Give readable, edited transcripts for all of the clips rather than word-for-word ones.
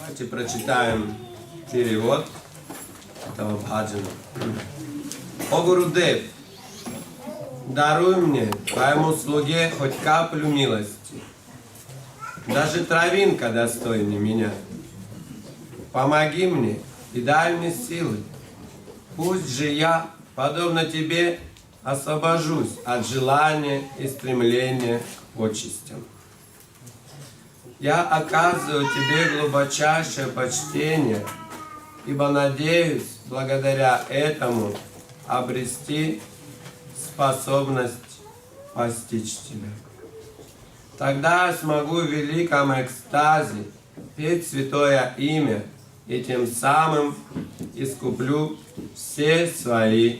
Давайте прочитаем перевод этого бхаджана. О Гурудев, даруй мне, твоему слуге, хоть каплю милости. Даже травинка достойнее меня. Помоги мне и дай мне силы. Пусть же я, подобно тебе, освобожусь от желания и стремления к почестям. Я оказываю тебе глубочайшее почтение, ибо надеюсь, благодаря этому, обрести способность постичь тебя. Тогда я смогу в великом экстазе петь святое имя и тем самым искуплю все свои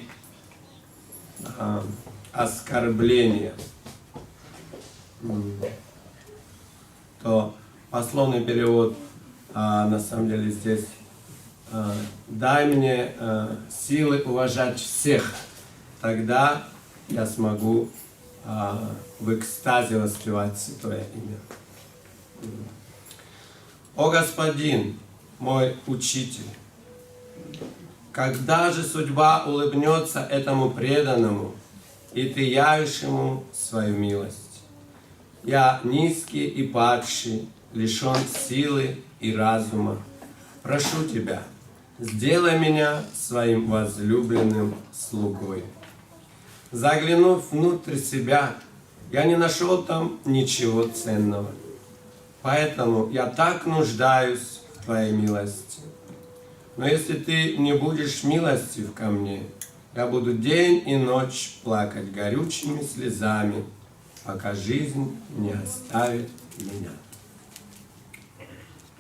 оскорбления. То пословный перевод на самом деле здесь: дай мне силы уважать всех, тогда я смогу в экстазе воспевать святое имя. О Господин, мой учитель, когда же судьба улыбнется этому преданному, и ты явишь ему свою милость? Я низкий и падший, лишен силы и разума. Прошу тебя, сделай меня своим возлюбленным слугой. Заглянув внутрь себя, я не нашел там ничего ценного. Поэтому я так нуждаюсь в твоей милости. Но если ты не будешь милостив ко мне, я буду день и ночь плакать горючими слезами, пока жизнь не оставит меня.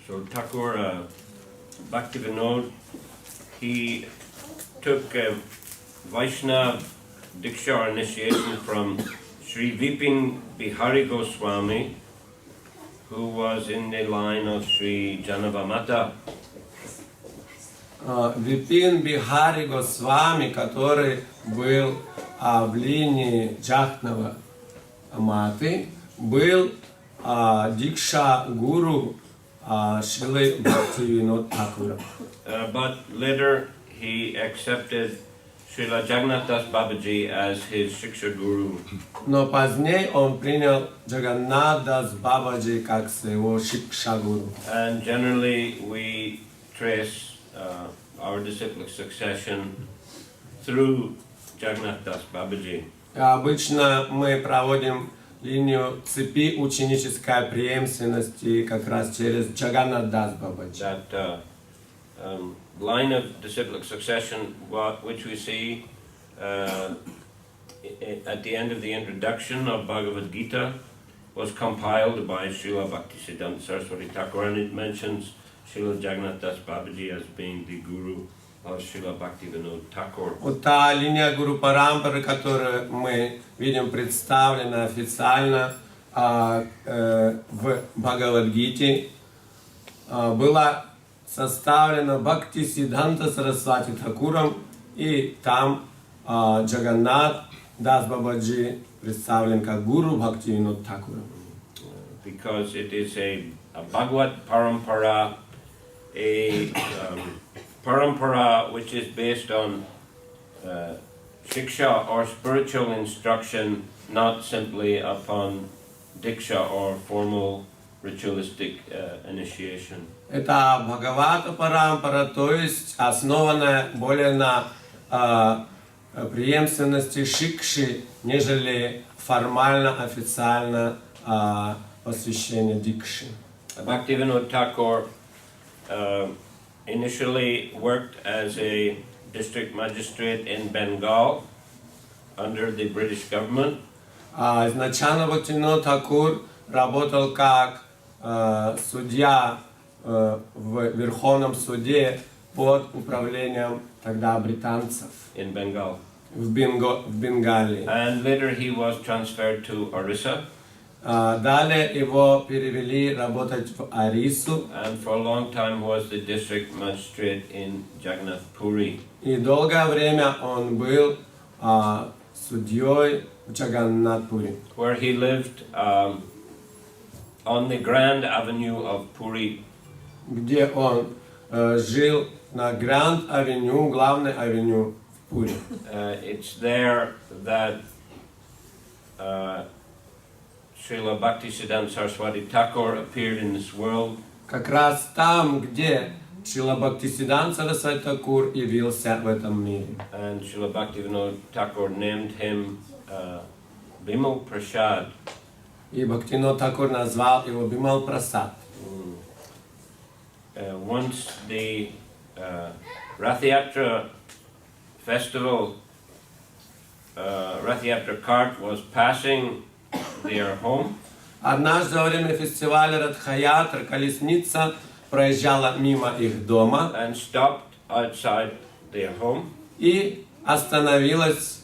So Thakur Bhaktivinoды, he took Vaishnava Diksha initiation from Sri Vipin Bihari Goswami, who was in the line of Sri Janavamata. Випин Бихари Госвами, который был в линии Джахнава Маты, был Дикша Гуру Шрилы Бхактивиноды Тхакура. But later he accepted Srila Jagannath Das Babaji as his Shiksha Guru. Но позднее он принял Джаганнат Дас Бабаджи как своего Шикша Гуру. And generally we trace our disciplic succession through Jagannath Das Babaji. Обычно мы проводим линию цепи ученической преемственности как раз через Джаганнат Дас Бабаджи. That line of disciplic succession, which we see at the end of the introduction of Bhagavad Gita, was compiled by Srila Bhaktisiddhanta Saraswati Thakur, and it mentions Srila Jagannath Das Babaji as being the guru of Srila Bhaktivinoda Thakur. Вот та линия Гуру Парампары, которую мы видим представлена официально в Бхагавад-гите, была составлена Бхактисиддханта Сарасвати Тхакуром, и там Джаганнат Дас Бабаджи представлен как гуру Бхактивинода Тхакура. Because it is a Bhagavad Parampara, a parampara which is based on shiksha or spiritual instruction, not simply upon diksha or formal ritualistic initiation. Это Бхагавата Парампара, то есть основанная более на преемственности шикши, нежели формально, официально посвящение дикши. Bhaktivinoda Thakur initially worked as a district magistrate in Bengal under the British government. Изначально Бхактивинод Тхакур работал как судья в Верховном суде под управлением тогда британцев in Bengal. в Бенгалии. And later he was transferred to Orissa. Далее его перевели работать в Орису. And for a long time was the district magistrate in Jagannath Puri. И долгое время он был судьей в Джаганнатпуре. Where he lived on the Grand Avenue of Puri где он жил на Гранд-авеню, главной авеню в Пури. It's there that Srila Bhaktisiddhanta Saraswati Thakur appeared in this world. Как раз там, где Шрила Бхактивиданта Сарасвати Тхакур явился в этом мире. And Srila Bhaktivinoda Thakur named him Bimal Prasad. И Бхактивинод Тхакур назвал его Бимал Прасад. Once the Rath Yatra festival, Rath Yatra cart was passing their home. Однажды во время фестиваля Радха-ятра колесница проезжала мимо их дома And stopped outside their home. и остановилась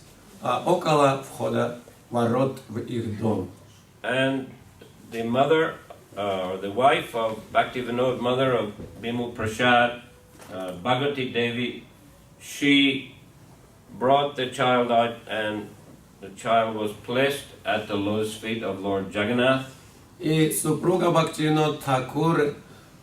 около входа ворот в их дом. And the mother, or the wife of Bhaktivinoda, mother of Bimal Prasad, Bhagavati Devi, she brought the child out, and the child was placed at the lotus feet of Lord Jagannath. И супруга Бхактивинода Тхакур,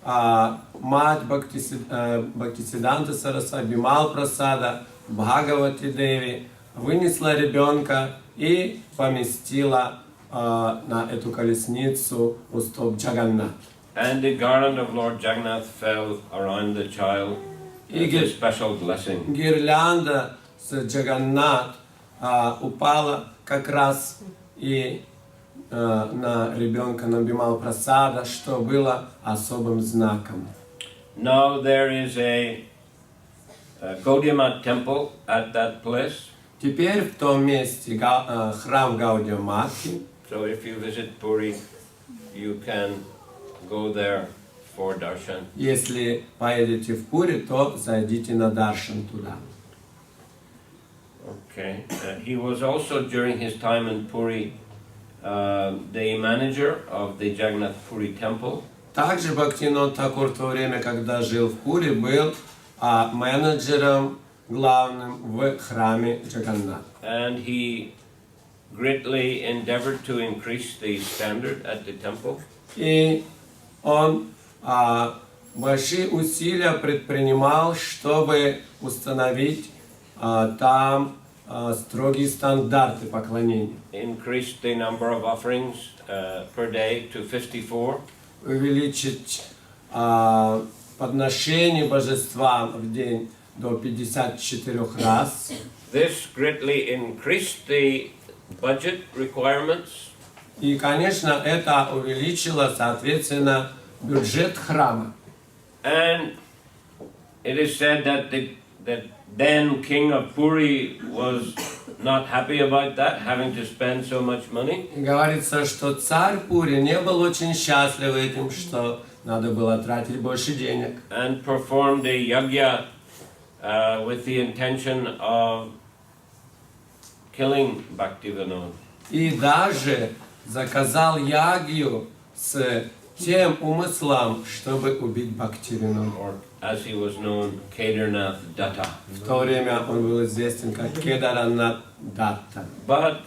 мать Бхактисиданта Сарасвати Бимал Прасада, Бхагавати Деви, вынесла ребенка и поместила на эту колесницу у стоп Джаганнат. And the garland of Lord Jagannath fell around the child as a special blessing. Гирлянда с Джаганнат упала как раз и на ребенка, на Бимал Прасада, что было особым знаком. Now there is a Gaudiya temple at that place. Теперь в том месте храм Гаудия Матхи. So if you visit Puri, you can go there for darshan. Если поедете в Пури, то зайдите на даршан туда. Okay. He was also during his time in Puri the manager of the Jagannath Puri temple. Также Бхактивинод Тхакур в то время, когда жил в Пури, был менеджером главным в храме Джаганнат. And he greatly endeavored to increase the standard at the temple. И он большие усилия предпринимал, чтобы установить там строгие стандарты поклонения. Increased the number of offerings per day to 54. Увеличить подношение божествам в день до 54 раз. This greatly increased the budget requirements. И, конечно, это увеличило, соответственно, бюджет храма. And it is said that the then king of Puri was not happy about that, having to spend so much money. И говорится, что царь Пури не был очень счастлив этим, что надо было тратить больше денег. And performed a yagya with the intention of killing Bhaktivinoda. И даже заказал ягью с тем умыслом, чтобы убить Бхактивинода. Or as he was known, Kedarnath Datta. В то время он был известен как Кедаранат Датта. But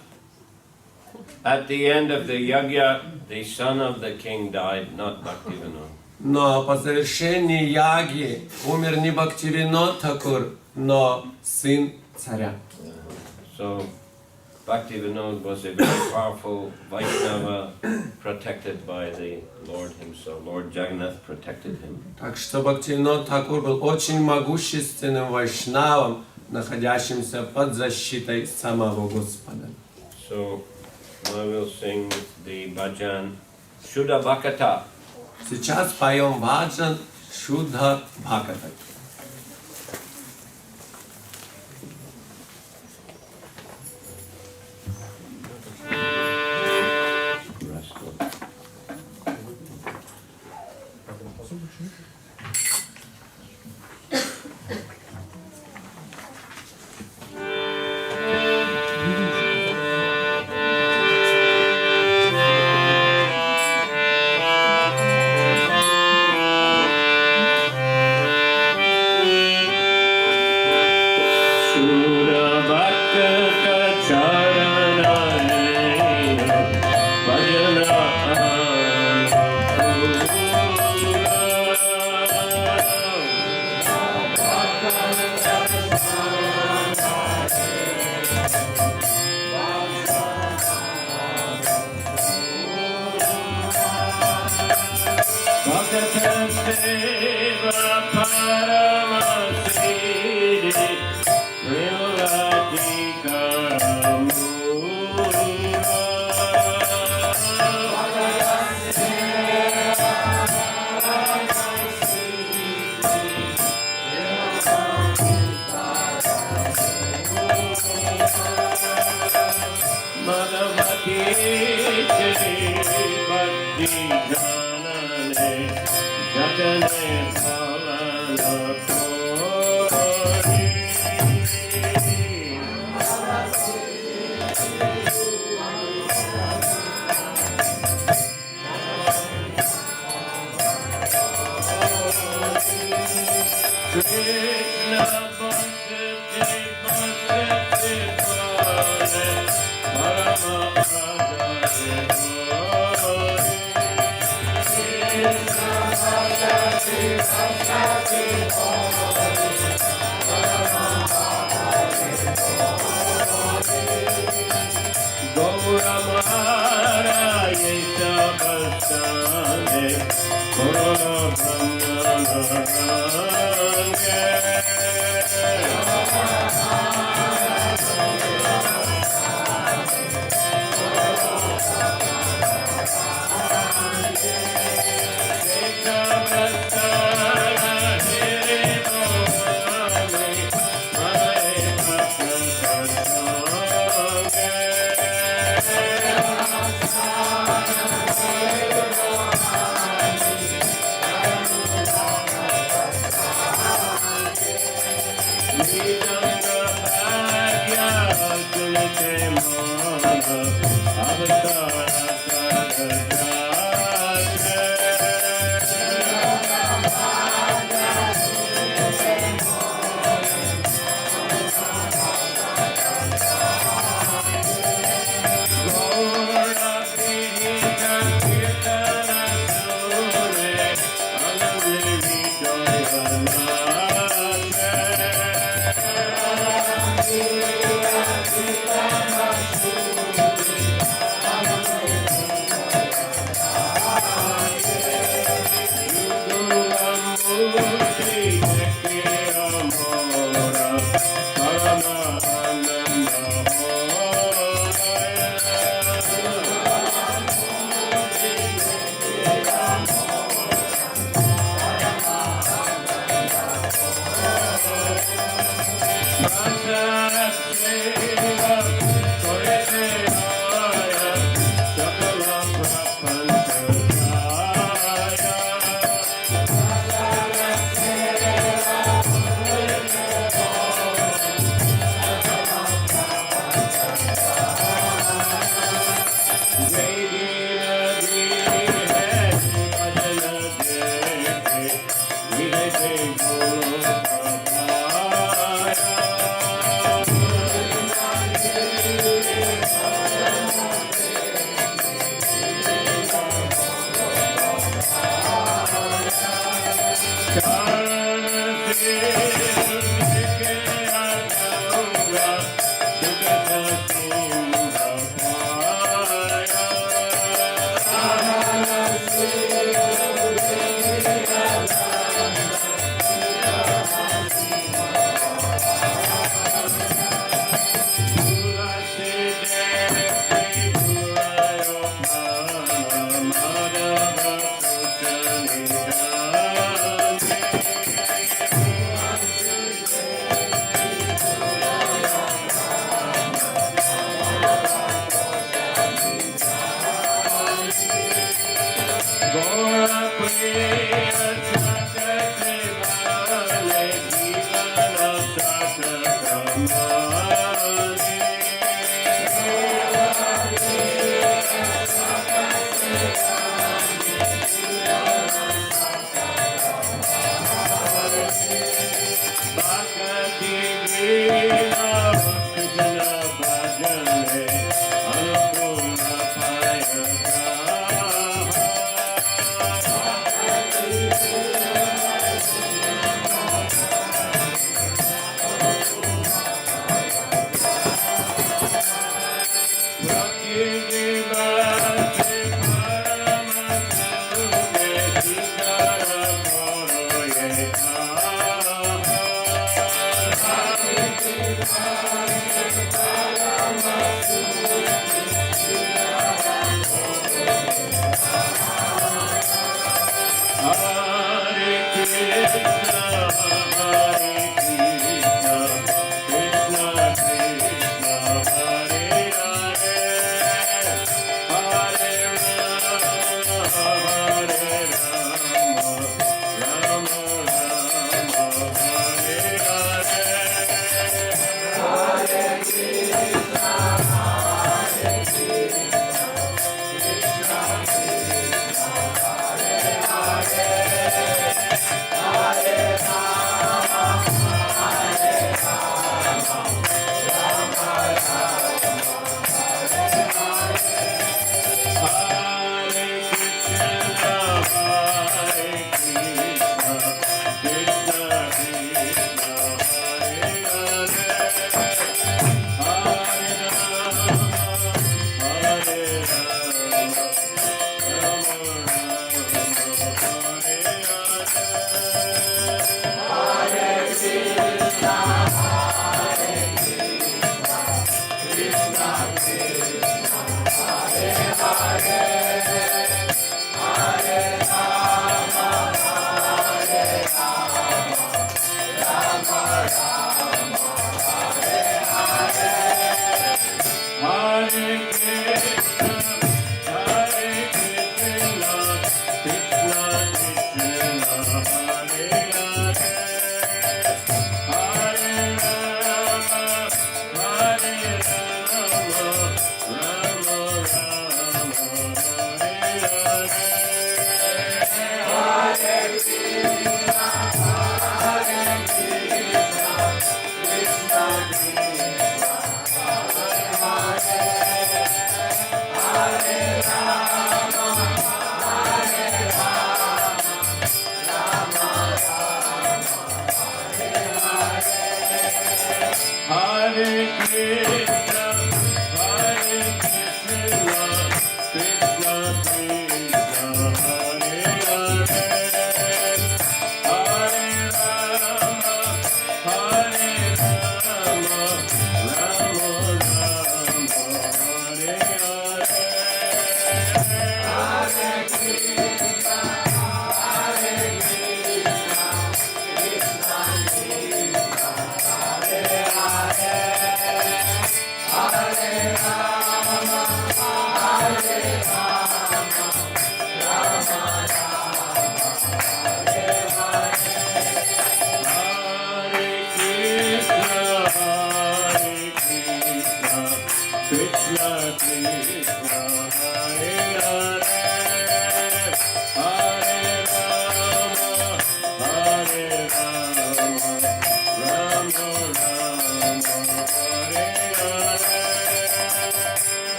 at the end of the yagya, the son of the king died, not Bhaktivinoda. Но по завершении яги умер не Бхактивинод Тхакур, но сын царя. So Bhaktivinoda was a very powerful Vaishnava, protected by the Lord himself. Lord Jagannath protected him. Так что Бхактивинод Тхакур был очень могущественным вайшнавом, находящимся под защитой самого Господа. So now we'll sing the bhajan Shuddha Bhakata. Сейчас поем баджан Шудха Бхаката. Bhaktivinoda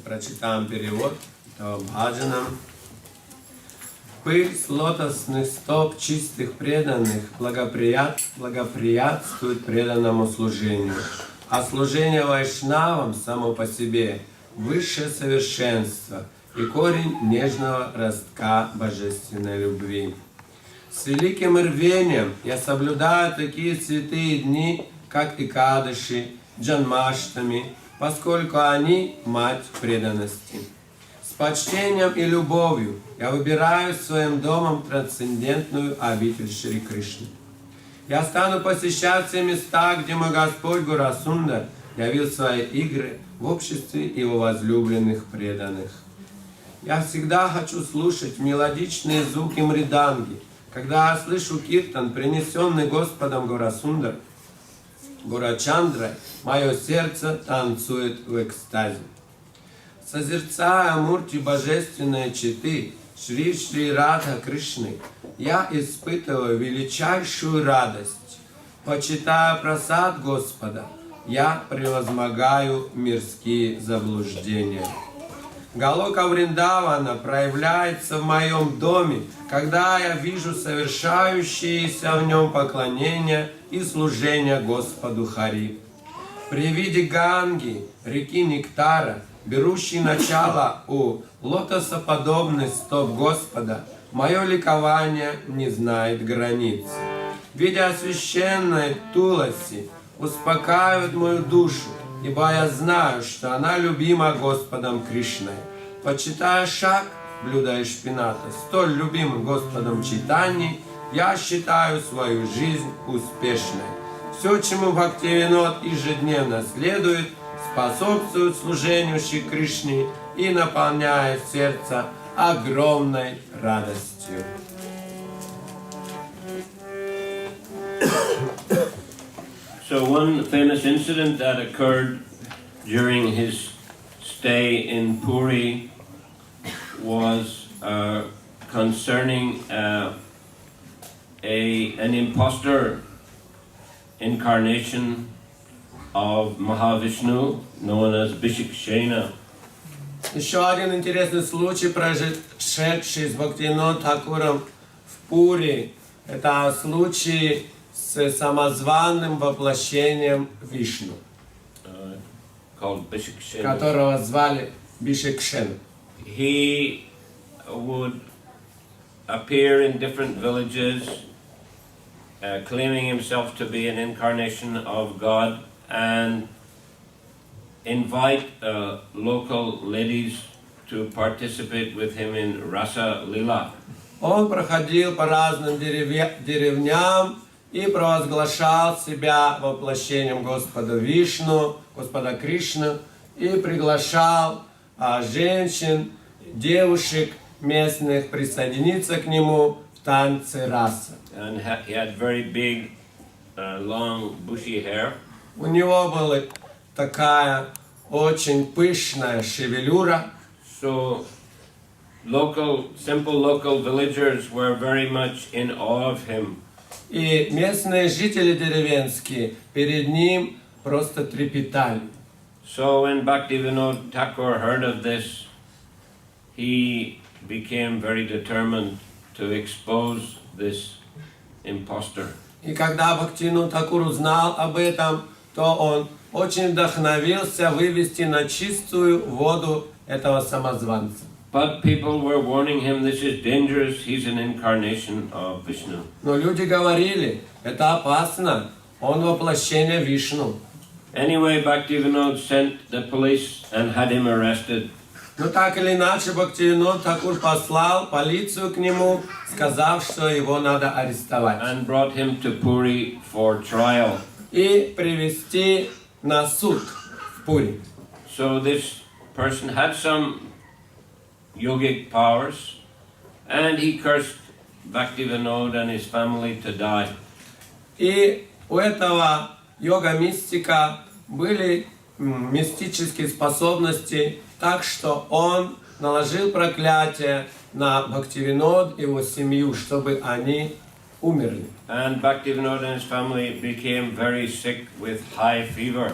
Прочитаем перевод этого бхаджана. Пыль с лотосных стоп чистых преданных благоприятствует преданному служению, а служение вайшнавам само по себе высшее совершенство и корень нежного ростка божественной любви. С великим рвением я соблюдаю такие святые дни, как Экадаши, Джанмаштами, поскольку они мать преданности. С почтением и любовью я выбираю своим домом трансцендентную обитель Шри Кришны. Я стану посещать все места, где мой Господь Гурасундар явил свои игры в обществе его возлюбленных преданных. Я всегда хочу слушать мелодичные звуки мриданги, когда я слышу киртан, принесенный Господом Гурасундар, Гурачандрой, мое сердце танцует в экстазе. Созерцая мурти божественной четы Шри Радха Кришны, я испытываю величайшую радость. Почитая прасад Господа, я превозмогаю мирские заблуждения. Галока Вриндавана проявляется в моем доме, когда я вижу совершающиеся в нем поклонения и служения Господу Хари. При виде Ганги, реки Нектара, берущей начало у лотосоподобных стоп Господа, мое ликование не знает границ. Видя священной Туласи, успокаивает мою душу, ибо я знаю, что она любима Господом Кришной. Почитая шаг, блюда и шпината, столь любимым Господом Чайтаньей, я считаю свою жизнь успешной. Все, чему Бхактивинод ежедневно следует, способствует служению Шри Кришне и наполняет сердце огромной радостью. So one famous incident that occurred during his stay in Puri was concerning an impostor incarnation of Mahavishnu, known as Bishikshena. Еще один интересный случай, прошедший с Бхактивинода Тхакуром в Пури, это случай с самозваным воплощением Вишну, которого звали Бишикшена. He would appear in different villages, claiming himself to be an incarnation of God, and invite local ladies to participate with him in Rasa Lila. Он проходил по разным деревням и провозглашал себя воплощением Господа Вишну, Господа Кришны, и приглашал женщин, девушек местных присоединиться к нему в танце раса. And he had very big, long, bushy hair. У него была такая очень пышная шевелюра. So simple local villagers were very much in awe of him. И местные жители деревенские перед ним просто трепетали. So when Bhaktivinoda Thakur heard of this, he became very determined to expose this impostor. И когда Бхактивинода Тхакур узнал об этом, то он очень вдохновился вывести на чистую воду этого самозванца. But people were warning him, this is dangerous, he's an incarnation of Vishnu. Но люди говорили, это опасно, он воплощение Вишну. Anyway, Bhaktivinoda sent the police and had him arrested. Но так или иначе Бхактивинода Тхакур послал полицию к нему, сказав, что его надо арестовать. And brought him to Puri for trial. И привести на суд в Пури. So this person had some yogic powers, and he cursed Bhaktivinoda and his family to die. И у этого йога-мистика были мистические способности, так что он наложил проклятие на Бхактивинод и его семью, чтобы они умерли. And Bhaktivinoda and his family became very sick with high fever.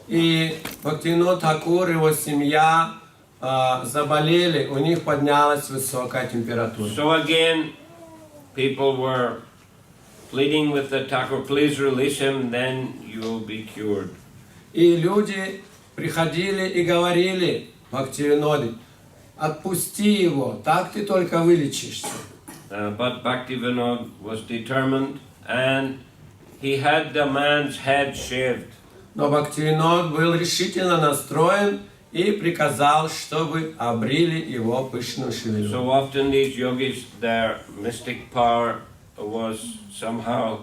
И Бхактивинод Тхакур и его семья заболели, у них поднялась высокая температура. So again, people were pleading with the Thakur, please release him, then you will be cured. И люди приходили и говорили Бхактивиноде, отпусти его, так ты только вылечишься. But Bhaktivinoda was determined, and he had the man's head shaved. Но Бхактивинод был решительно настроен и приказал, чтобы обрили его пышную шевелюру. So often these yogis, their mystic power was somehow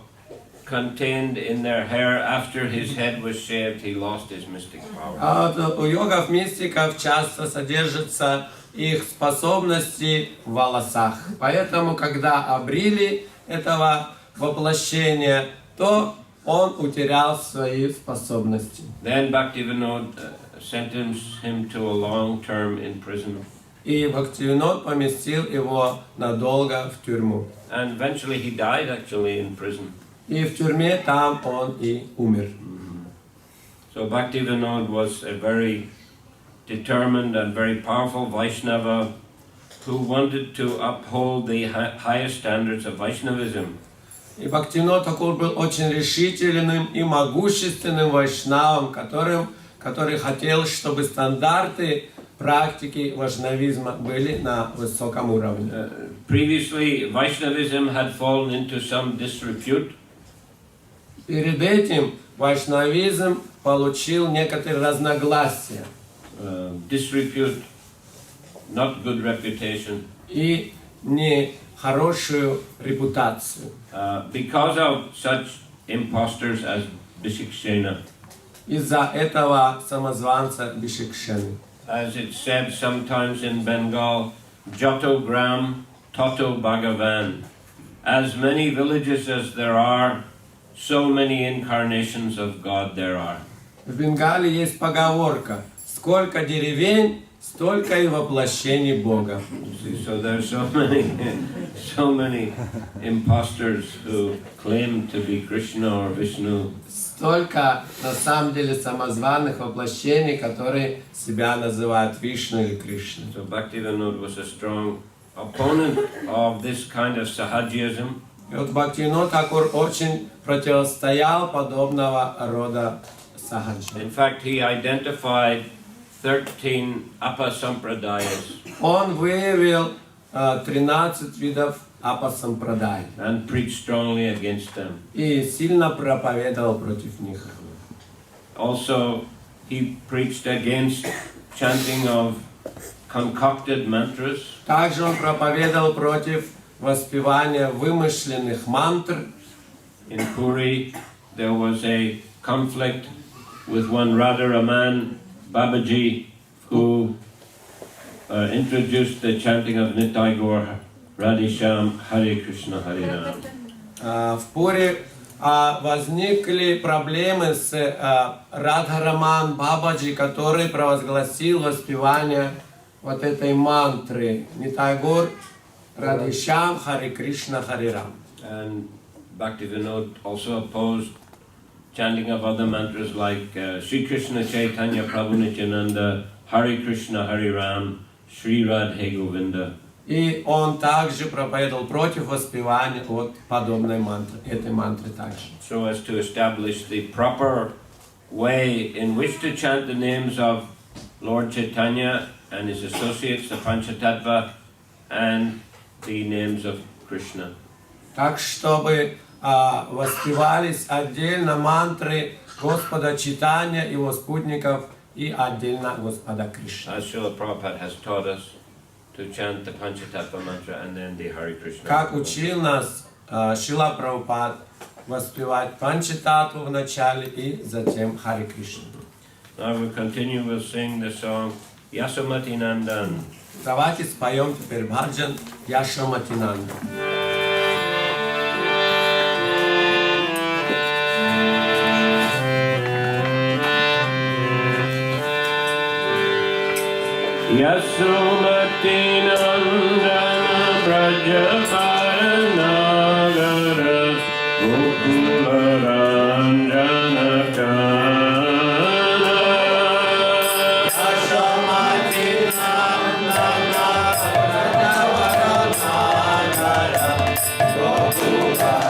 contained in their hair. After his head was shaved, he lost his mystic power. А вот у йогов-мистиков часто содержатся их способности в волосах. Поэтому, когда обрили этого воплощения, то он утерял свои способности. Then Bhaktivinoda sentenced him to a long term in prison. И Бхактивинод поместил его надолго в тюрьму. And eventually he died actually in prison. И в тюрьме там он и умер. So Bhaktivinoda was a very determined and very powerful Vaishnava who wanted to uphold the highest standards of Vaishnavism. И Бхактивинод Тхакур был очень решительным и могущественным вайшнавом, который хотел, чтобы стандарты практики вайшнавизма были на высоком уровне. Previously, Vaishnavism had fallen into some disrepute. Перед этим вайшнавизм получил некоторые разногласия. Disrepute, not good reputation. И нехорошую репутацию. Because of such impostors as Bishikshena. Из-за этого самозванца Бишикшены. As it's said sometimes in Bengal, Joto Gram, Toto Bhagavan. As many villages as there are, so many incarnations of God there are. В Бенгале есть поговорка: сколько деревень, столько и воплощений Бога. So there are so many impostors who claim to be Krishna or Vishnu. Столько на самом деле самозваных воплощений, которые себя называют Вишну или Кришной. So Bhaktivinoda was a strong opponent of this kind of sahajism. И вот Бхактивинод Тхакур очень противостоял подобного рода сахаджи. In fact, he identified 13 апа-сампрадаяс. Он выявил 13 видов апа-сампрадай. And preached strongly against them. И сильно проповедовал против них. Also, he preached against chanting of concocted mantras. Также он проповедовал против воспевания вымышленных мантр. In Puri, there was a conflict with one Radharaman Babaji who introduced the chanting of Nitai Gaur Radhisham Hare Krishna Hare Ram. В Пуре возникли проблемы с Радхараман Бабаджи, который провозгласил воспевание вот этой мантры Нитайгор Радхишам Харе Кришна Харе Рам. And Bhaktivinoды also opposed chanting of other mantras like Sri Krishna Chaitanya Prabhu Nityananda, Hare Krishna Hare Ram, Shri Radhe Govinda. И он также проповедовал против воспевания от подобной мантры, этой мантры также. So as to establish the proper way in which to chant the names of Lord Chaitanya and his associates, the Panchatattva, and the names of Krishna. Так, чтобы воспевались отдельно мантры Господа Чайтанья, его спутников, и отдельно Господа Кришны. As Srila Prabhupada has taught us to chant the Panchatattva mantra and then the Hare Krishna. Как учил нас Шрила Прабхупад воспевать Панчататтву в начале и затем Харе Кришна. Now we'll continue, we'll sing the song Yasomati Nandan. Давайте споем теперь бхаджан Яшоматинанда. Yasomati Nandana Brajaparanagara Gokularanjana Kana Yasomati Nandana Brajaparanagara Gokularanjana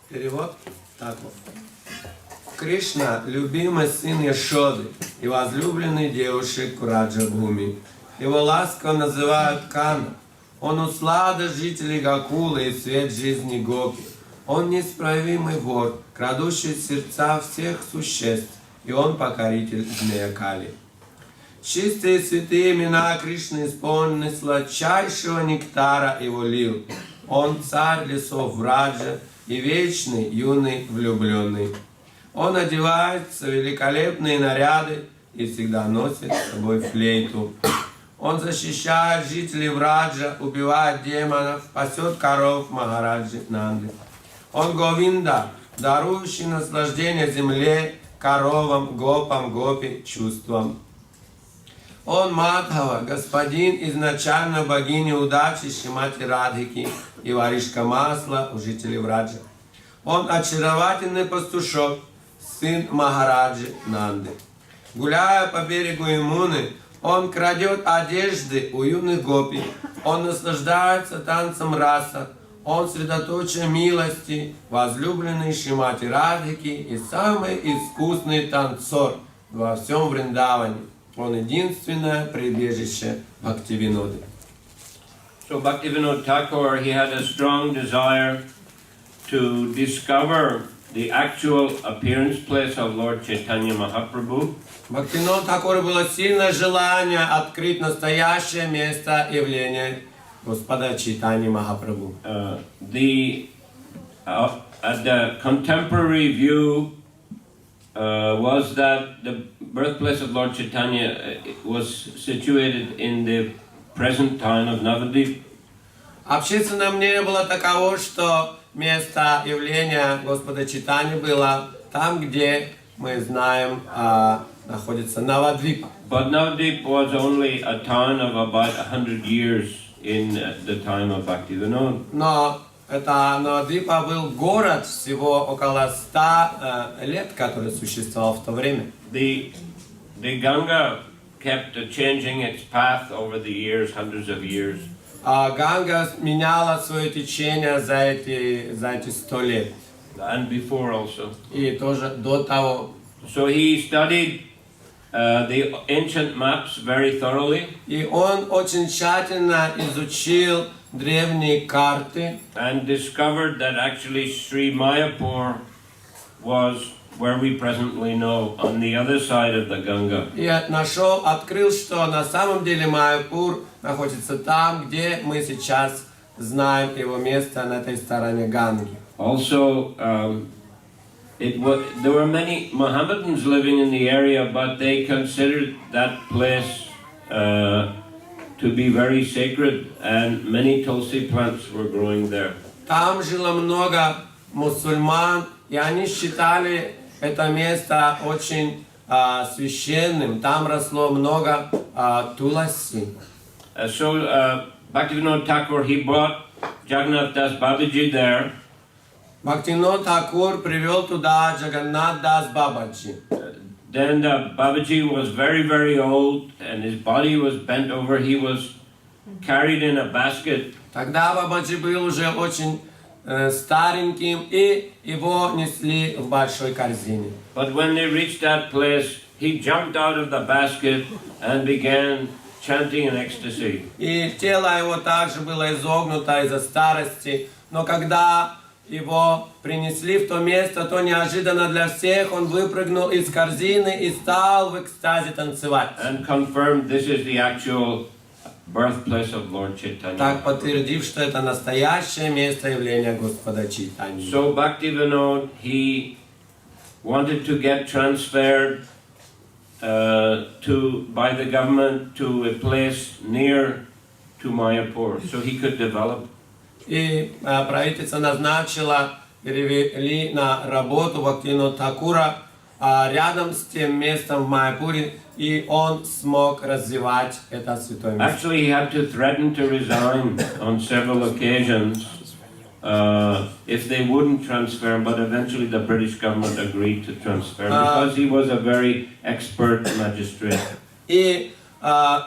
Перевод таков. Кришна – любимый сын Яшоды и возлюбленный девушек Раджа-Бхуми. Его ласково называют Кана. Он услада жителей Гокулы и свет жизни Гопи. Он неисправимый вор, крадущий сердца всех существ, и он покоритель змея Кали. Чистые святые имена Кришны исполнены сладчайшего нектара его лил. Он царь лесов Враджа и вечный юный влюбленный. Он одевается в великолепные наряды и всегда носит с собой флейту. Он защищает жителей Враджа, убивает демонов, пасет коров Махараджи Нанды. Он Говинда, дарующий наслаждение земле, коровам, гопам, гопи, чувствам. Он Мадхава, господин изначально богини удачи Шримати Радхики и воришка масла у жителей Враджа. Он очаровательный пастушок, сын Махараджи Нанды. Гуляя по берегу Ямуны, он крадет одежды у юных гопи. Он наслаждается танцем раса. Он средоточие милости, возлюбленный Шримати Радхики и самый искусный танцор во всем Вриндаване. Он единственное прибежище Бхактивиноды. So Bhaktivinoda Thakur, he had a strong desire to discover the actual appearance place of Lord Chaitanya Mahaprabhu. Бхактивинода Тхакура было сильное желание открыть настоящее место явления Господа Чайтаньи Махапрабху. The contemporary view was that the birthplace of Lord Chaitanya was situated in the present town of Navadvip. Общественное мнение было таково, что место явления Господа Чайтаньи было там, где мы знаем, находится Навадвипа. But Navadvip was only a town of about 100 years in the time of Bhaktivinoda. Но это Навадвипа был город всего около 100 лет, который существовал в то время. The Ganga kept changing its path over the years, hundreds of years. Ганга меняла свое течение за эти 100 лет. And before also. И тоже до того. So he studied the ancient maps very thoroughly. И он очень тщательно изучил древние карты. And discovered that actually Sri Mayapur was where we presently know, on the other side of the Ganga. И открыл, что на самом деле Майяпур находится там, где мы сейчас знаем его место, на этой стороне Ганги. Also, there were many Mohammedans living in the area, but they considered that place to be very sacred, and many tulsi plants were growing there. Там жило много мусульман, и они считали это место очень священным. Там росло много туласи. So Bhaktivinoda Thakur, he brought Jagannath Das Babaji there. Бхактивинода Тхакур привел туда Джаганнат Дас Бабаджи. Then Babaji was very, very old, and his body was bent over. He was carried in a basket. Тогда Бабаджи был уже очень стареньким, и его несли в большой корзине. But when they reached that place, he jumped out of the basket and began chanting in ecstasy. И тело его также было изогнуто из-за старости, но когда его принесли в то место, то неожиданно для всех он выпрыгнул из корзины и стал в экстазе танцевать. And confirmed this is the actual birthplace of Lord Chaitanya. Так подтвердив, что это настоящее место явления Господа Чайтаньи. So Bhaktivinoda, he wanted to get transferred by the government to a place near to Mayapur, so he could develop. И правительство назначило, перевели на работу Бхактивинода Тхакура рядом с тем местом в Майяпуре, и он смог развивать это святое место. Actually, he had to threaten to resign on several occasions if they wouldn't transfer him, but eventually the British government agreed to transfer him because he was a very expert magistrate. И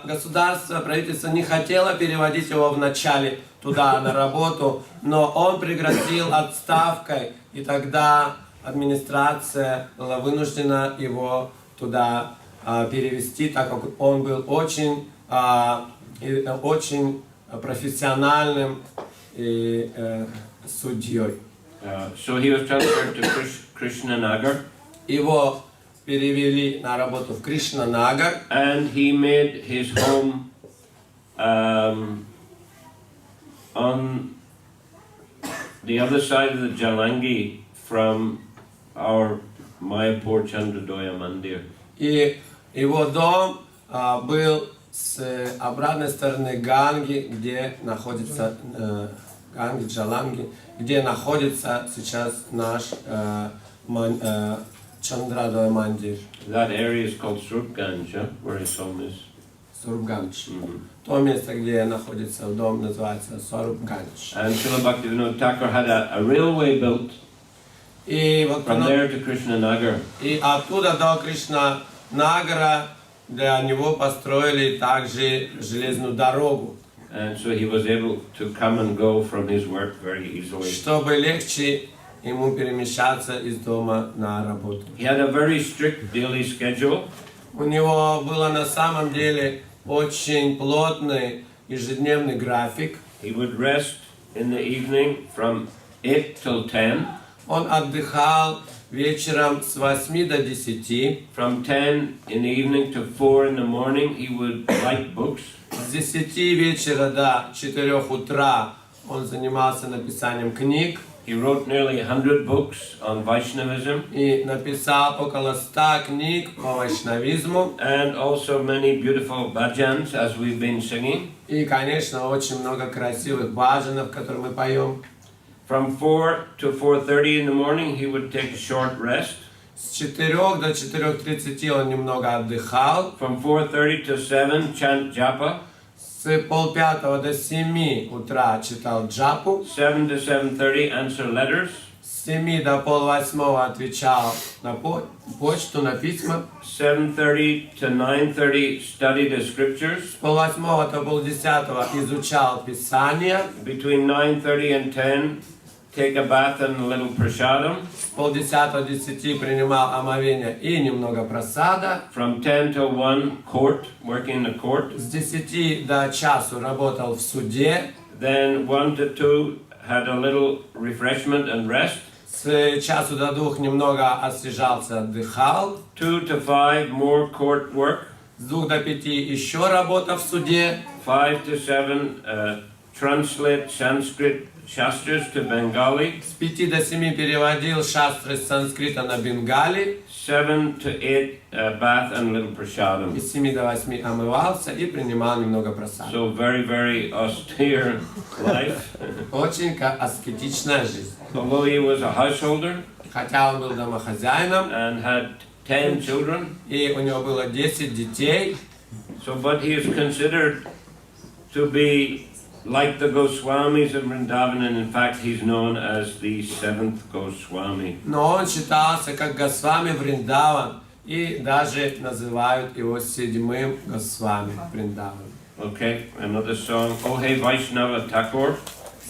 государство, правительство не хотело переводить его вначале туда на работу, но он пригрозил отставкой, и тогда администрация была вынуждена его туда перевести, так как он был очень профессиональным судьей. So he was transferred to Krishnanagar. Его перевели на работу в Кришнанагар. And he made his home on the other side of the Jalangi from our Mayapur Chandradoya Mandir. И его дом был с обратной стороны Ганги, где находится Ганги, Джаланги, где находится сейчас наш Чандрадоя Мандир. That area is called Surupganj, where his home is. Сурупганч. То место, где находится дом, называется Сурупганч. And Srila Bhaktivinoda Thakur had a railway built from there to Krishnanagar. И оттуда до Кришнанагара для него построили также железную дорогу. And so he was able to come and go from his work very easily. Чтобы легче ему перемещаться из дома на работу. He had a very strict daily schedule. У него было на самом деле очень плотный ежедневный график. He would rest in the evening from 8 till 10. Он отдыхал вечером с 8 до 10. From 10 in the evening to 4 in the morning, he would write books. С 10 вечера до 4 утра он занимался написанием книг. He wrote nearly 100 books on Vaishnavism. И написал около 100 книг по вайшнавизму. And also many beautiful bhajans, as we've been singing. И, конечно, очень много красивых баджанов, которые мы поем. From 4 to 4:30 in the morning, he would take a short rest. С 4 до 4:30 он немного отдыхал. From 4:30 to 7, chant japa. С 4:30 до 7 утра читал джапу. 7 to 7:30, answer letters. С 7 до 7:30 отвечал на почту, на письма. 7:30 to 9:30, study the scriptures. С 7:30 до 10 изучал Писание. Between 9:30 and 10, take a bath and a little prasadam. С 9:30 до 10 принимал омовение и немного просада. From 10 to 1, court, working in the court. С 10 до часу работал в суде. Then 1 to 2, had a little refreshment and rest. С часу до 2 немного освежался, отдыхал. 2 to 5, more court work. С 2 до 5 еще работа в суде. 5 to 7, translate Sanskrit Shastras to Bengali. С 5 до 7 переводил шастры с санскрита на бенгали. 7 to 8, bath and little prasadam. С 7 до 8 омывался и принимал немного просада. So very, very austere life. Очень аскетичная жизнь. Although he was a householder Хотя он был домохозяином, and had 10 children, и у него было 10 детей, but he is considered to be like the Goswamis of Vrindavan, and in fact he's known as the 7th Goswami. но он считался как Госвами Вриндаван, и даже называют его 7-м Госвами Вриндаван. Okay, another song. Oh Hey Vaishnava Thakur.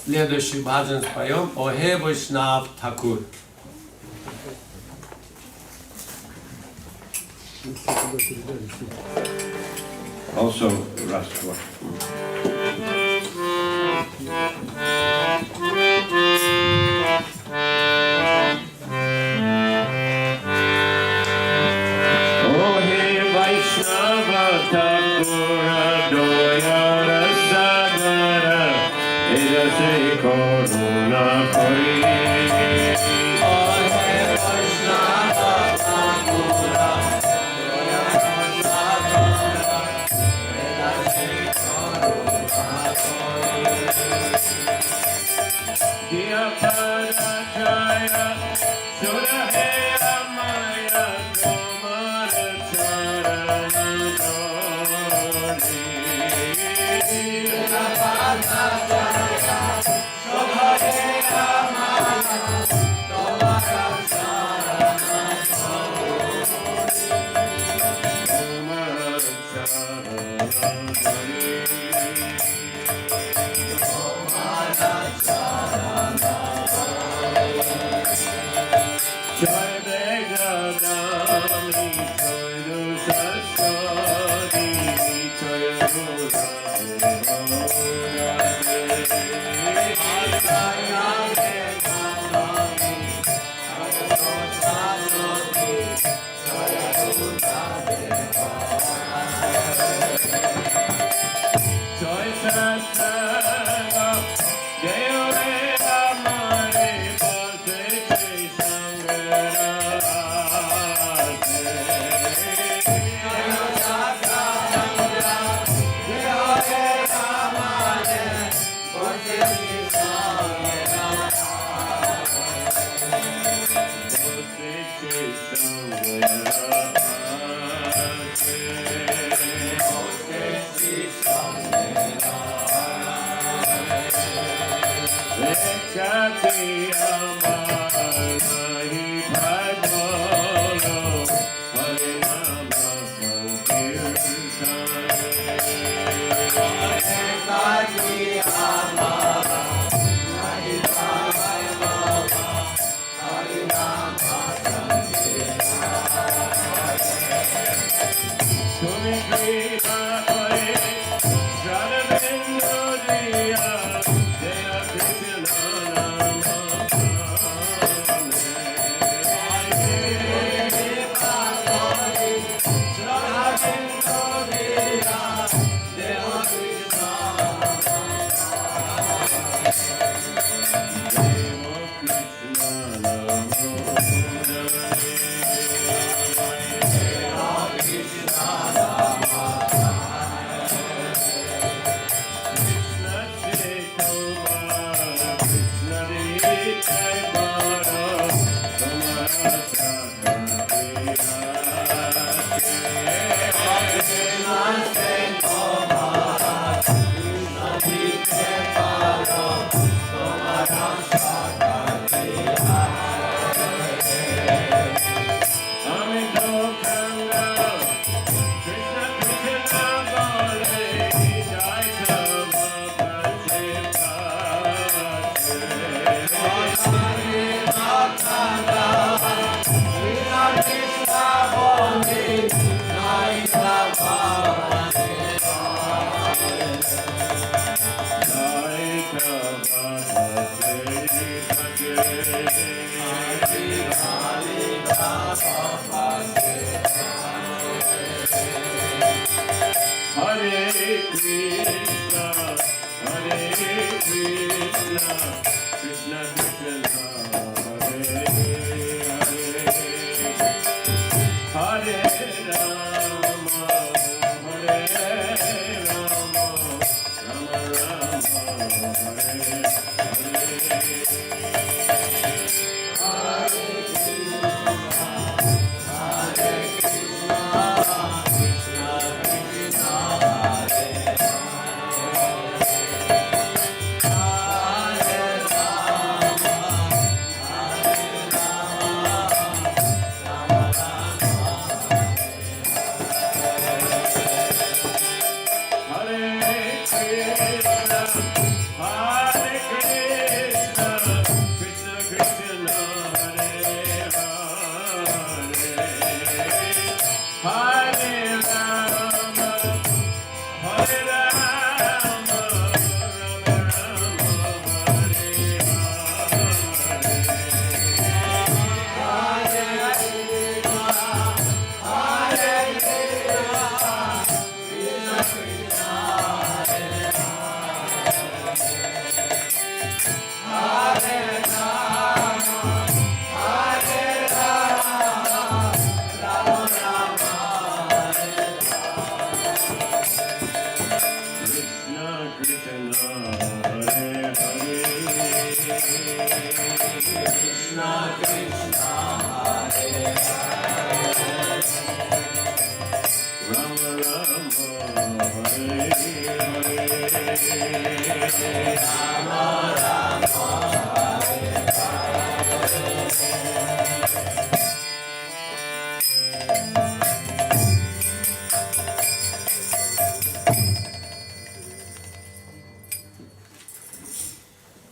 Следующий баджан споем «О Хе Вайшнав Тхакур». Also Rastwa. Oh Hey Vaishnava Thakur Doya Rasagara Ejase Koruna Kori. Hare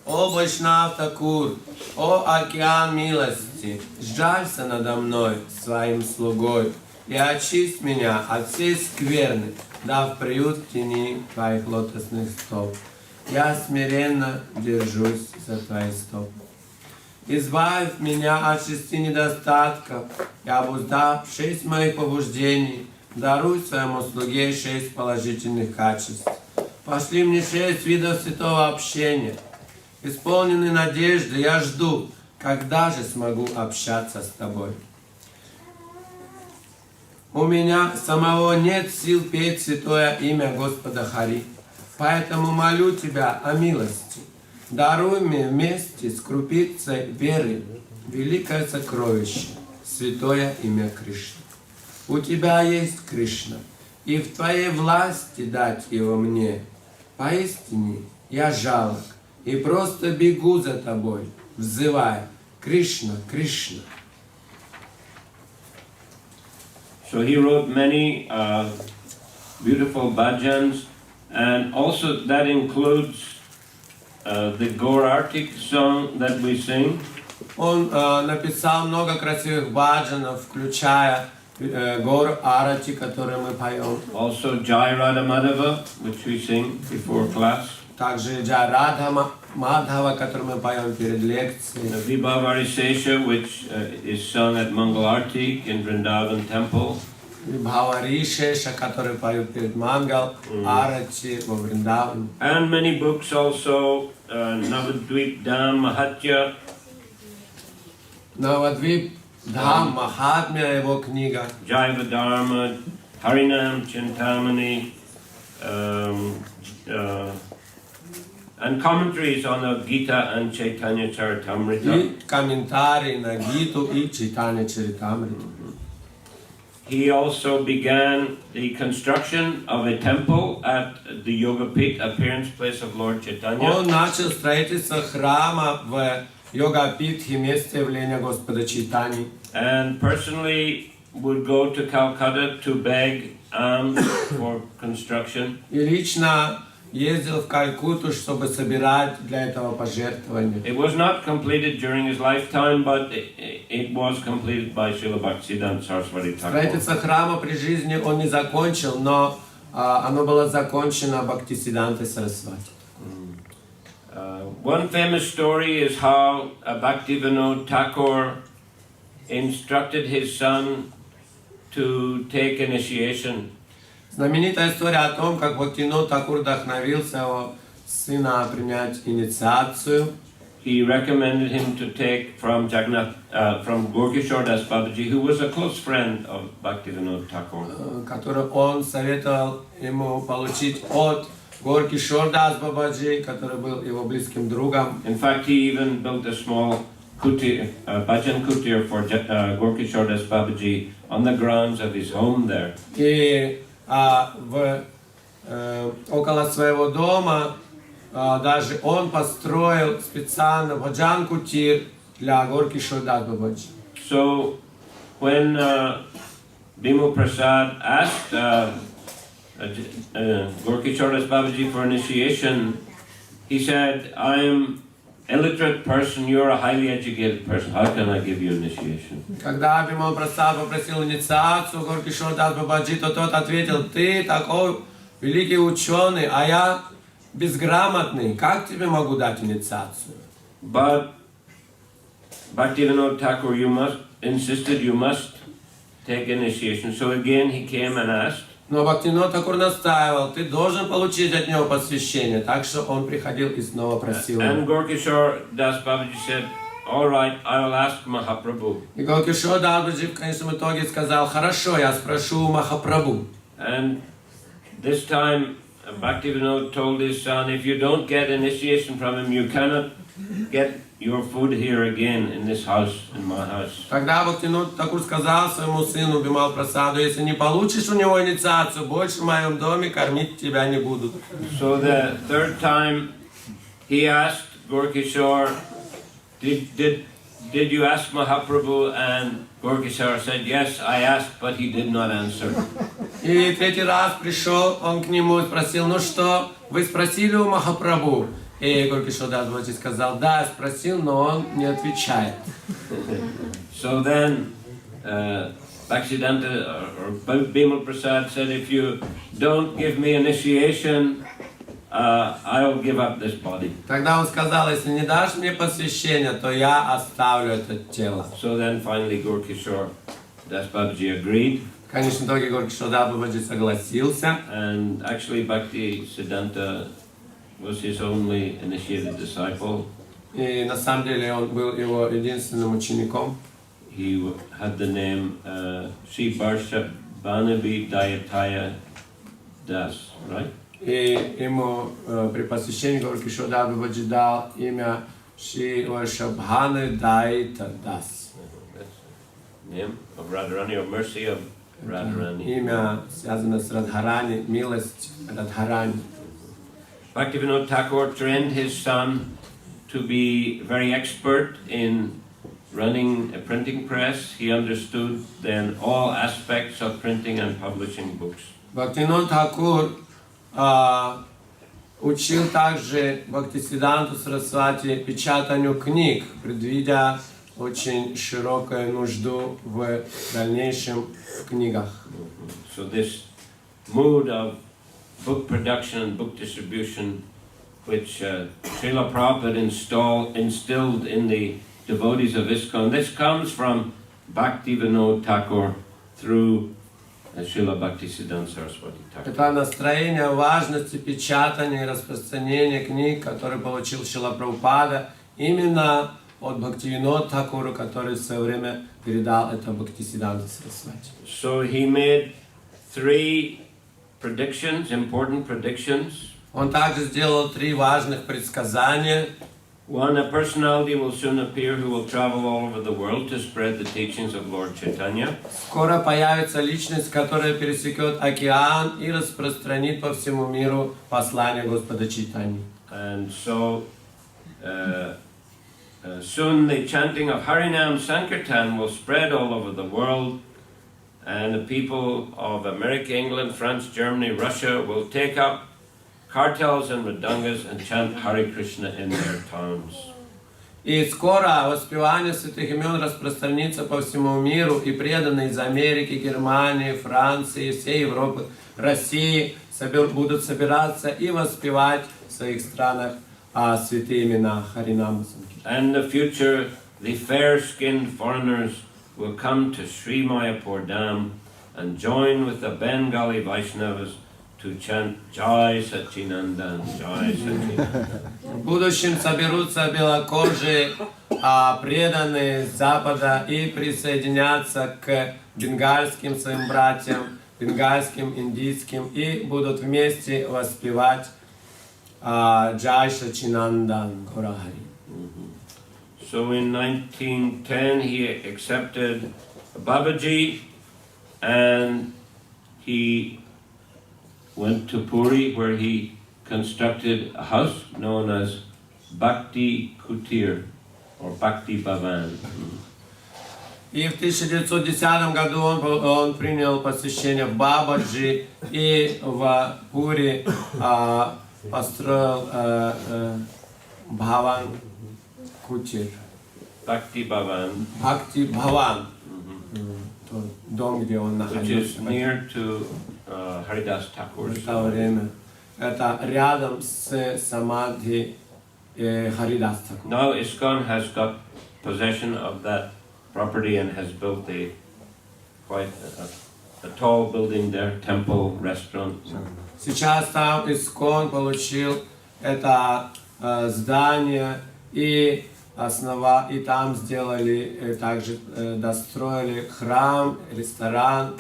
О Вайшнав Тхакур, о океан милости, сжалься надо мной своим слугой и очисть меня от всей скверны, дав приют в тени твоих лотосных стоп. Я смиренно держусь за твои стопы. Избавь меня от 6 недостатков и обуздав 6 моих побуждений, даруй своему слуге 6 положительных качеств. Пошли мне 6 видов святого общения. Исполненный надежды, я жду, когда же смогу общаться с тобой. У меня самого нет сил петь святое имя Господа Хари, поэтому молю тебя о милости. Даруй мне вместе с крупицей веры великое сокровище, святое имя Кришны. У тебя есть Кришна, и в твоей власти дать его мне. Поистине я жалок и просто бегу за тобой, взывая: Кришна, Кришна. So he wrote many beautiful bhajans, and also that includes the Gaurartic song that we sing. Он написал много красивых баджанов, включая Гор Арати, который мы поем. Also Jai Radha Madhava, which we sing before class. Также Джай Радха Мадхава, который мы поем перед лекцией. The Vibhavari Sesha, which is sung at Mangalarti in Vrindavan Temple. Вибхавари Шеша, который поют перед Мангал Арати во Вриндаване. And many books also, Navadvip Dham Mahatya. Навадвип Dham Махатмя, его книга. Jaiva Dharma, Harinam Chintamani, and commentaries on the Gita and Chaitanya Charitamrita. И комментарии на Гиту и Чайтанья Чаритамриту. He also began the construction of a temple at the Yogapith, appearance place of Lord Chaitanya. Он начал строительство храма в Йогапитхе, месте явления Господа Чайтани. And personally would go to Calcutta to beg alms for construction. И лично ездил в Калькутту, чтобы собирать для этого пожертвования. It was not completed during his lifetime, but it was completed by Srila Bhактивиданта Сарасвати Тхакура. Строительство храма при жизни он не закончил, но оно было закончено Бхактивидантой Сарасвати. One famous story is how Bhaktivinoda Thakur instructed his son to take initiation. Знаменитая история о том, как Бхактивинода Тхакур вдохновил своего сына принять инициацию. He recommended him to take from Gorkishore Das Babaji, who was a close friend of Bhaktivinoda Thakur. Который он советовал ему получить от Горкишор Дас Бабаджи, который был его близким другом. In fact, he even built a small kutir, bhajan kutir for Gorkishore Das Babaji on the grounds of his home there. И около своего дома даже он построил специально баджан кутир для Горкишор Дас Бабаджи. So when Bimal Prasad asked Gorkishore Das Babaji for initiation, he said, I am illiterate person, you are a highly educated person, how can I give you initiation? Когда Бимал Прасад попросил инициацию Горкишор Дас Бабаджи, то тот ответил: ты такой великий ученый, а я безграмотный, как тебе могу дать инициацию? But Bhaktivinoda Thakur insisted you must take initiation. So again he came and asked. Но Бхактивинода Тхакур настаивал: ты должен получить от него посвящение. Так что он приходил и снова просил. And Gorkishore Das Babaji said, all right, I will ask Mahaprabhu. И Горкишор Дас Бабаджи в конечном итоге сказал: хорошо, я спрошу у Махапрабху. And this time Bhaktivinoda told his son, if you don't get initiation from him, you cannot get your food here again in this house, in my house. Тогда Бхактивинода Тхакур сказал своему сыну Бимал Прасаду: если не получишь у него инициацию, больше в моем доме кормить тебя не будут. So the third time he asked Gorkishore, did you ask Mahaprabhu? And Gorkishore said, yes, I asked, but he did not answer. И третий раз пришел он к нему и спросил: ну что, вы спросили у Махапрабху? И Горкишор Дас Бабаджи сказал: да, спросил, но он не отвечает. So then Bhактивиданта or Bimal Prasad said, if you don't give me initiation, I will give up this body. Тогда он сказал: если не дашь мне посвящение, то я оставлю это тело. So then finally Gorkishore Das Babaji agreed. В конечном итоге Горкишор Дас Бабаджи согласился. And actually Bhактивиданта was his only initiated disciple. И на самом деле он был его единственным учеником. He had the name Sri Barsha Banabi Dayataya Das, right? И ему при посвящении Горкишор Дас Бабаджи дал имя Шри Варшабханы Дайта Дас. name of Radharani, or mercy of Radharani. Имя связано с Радхарани, милость Радхарани. Bhaktivinoda Thakur trained his son to be very expert in running a printing press. He understood then all aspects of printing and publishing books. Бхактивинода Тхакур учил также Бхактивиданту Сарасвати печатанию книг, предвидя очень широкую нужду в дальнейшем книгах. So this mood of book production and book distribution, which Srila Prabhupada instilled in the devotees of ISKCON, this comes from Bhaktivinoda Thakur through Srila Bhaktisiddhanta Saraswati Thakur. Это настроение важности печатания и распространения книг, которые получил Шрила Прабхупада, именно от Бхактивинода Тхакура, который в свое время передал это Бхактисиддханте Сарасвати. So he made 3 predictions, important predictions. Он также сделал 3 важных предсказания. One, a personality will soon appear who will travel all over the world to spread the teachings of Lord Chaitanya. Скоро появится личность, которая пересекет океан и распространит по всему миру послание Господа Чайтаньи. And so soon the chanting of Harinam Sankirtan will spread all over the world, and the people of America, England, France, Germany, Russia will take up kartals and mridangas and chant Hare Krishna in their towns. И скоро воспевание святых имен распространится по всему миру, и преданные из Америки, Германии, Франции, всей Европы, России будут собираться и воспевать в своих странах святые имена Харинама Санкиртана. And in the future, the fair-skinned foreigners will come to Sri Mayapur Dam and join with the Bengali Vaishnavas to chant Jai Sachinandan, Jai Sachinandan. В будущем соберутся белокожие преданные с Запада и присоединятся к бенгальским своим братьям, бенгальским, индийским, и будут вместе воспевать Jai Sachinandan Gaurahari. So in 1910 he accepted Babaji and he went to Puri where he constructed a house known as Bhakti Kutir or Bhakti Bhavan. И в 1910 году он принял посвящение в Бабаджи и в Пури построил Бхаван Кутир. Bhakti Bhavan. Бхакти Бхаван. Дом, где он Which is находился. near to Haridas Thakur's. В то время. Это рядом с Самадхи Харидас Тхакур. Now ISKCON has got possession of that property and has built quite a tall building there, temple, restaurant. Сейчас там ISKCON получил это здание и и там сделали, также достроили храм, ресторан.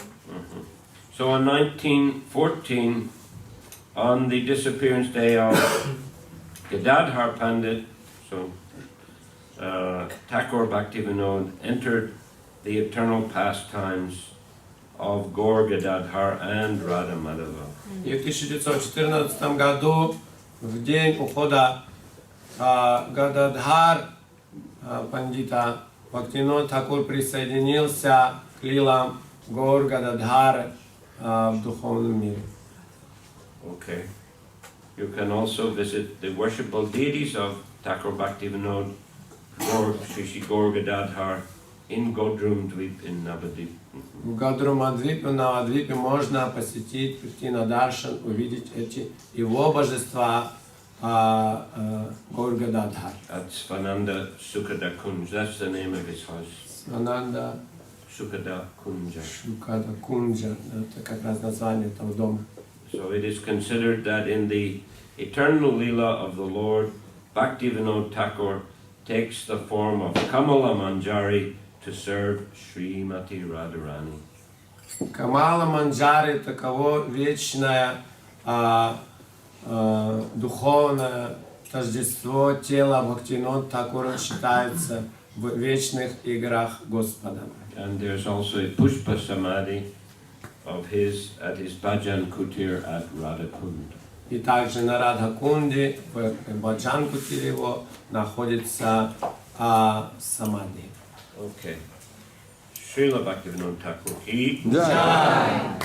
So in 1914, on the disappearance day of Gadadhar Pandit, so Thakur Bhaktivinoda entered the eternal pastimes of Gaur Gadadhar and Radha Madhava. И в 1914 году, в день ухода Гададхар Пандита, Бхактивинода Тхакур присоединился к лилам Гаур Гададхара в духовном мире. Okay. You can also visit the worshipful deities of Thakur Bhaktivinoda, Shri Gaur Gadadhar, in Godrum Dvip in Navadvip. В Гадрумадвипе, Навадвипе можно посетить, прийти на даршан, увидеть эти его божества Гаур Гададхар. At Svananda Sukada Kunj, that's the name of his house. Свананда Sukada Kunja. Шукада Кунджа, это как раз название этого дома. So it is considered that in the eternal Leela of the Lord, Bhaktivinoda Thakur takes the form of Kamala Manjari to serve Srimati Radharani. Камала Манджари таково вечное духовное тождество тела Бхактивинода Тхакура считается в вечных играх Господа. And there's also a Pushpa Samadhi of his at his Bhajan Kutir at Radhakund. И также на Радхакунде, в Баджан-Кутире его, находится самадхи. Okay. Srila Bhaktivinoda Thakur ki. Jai.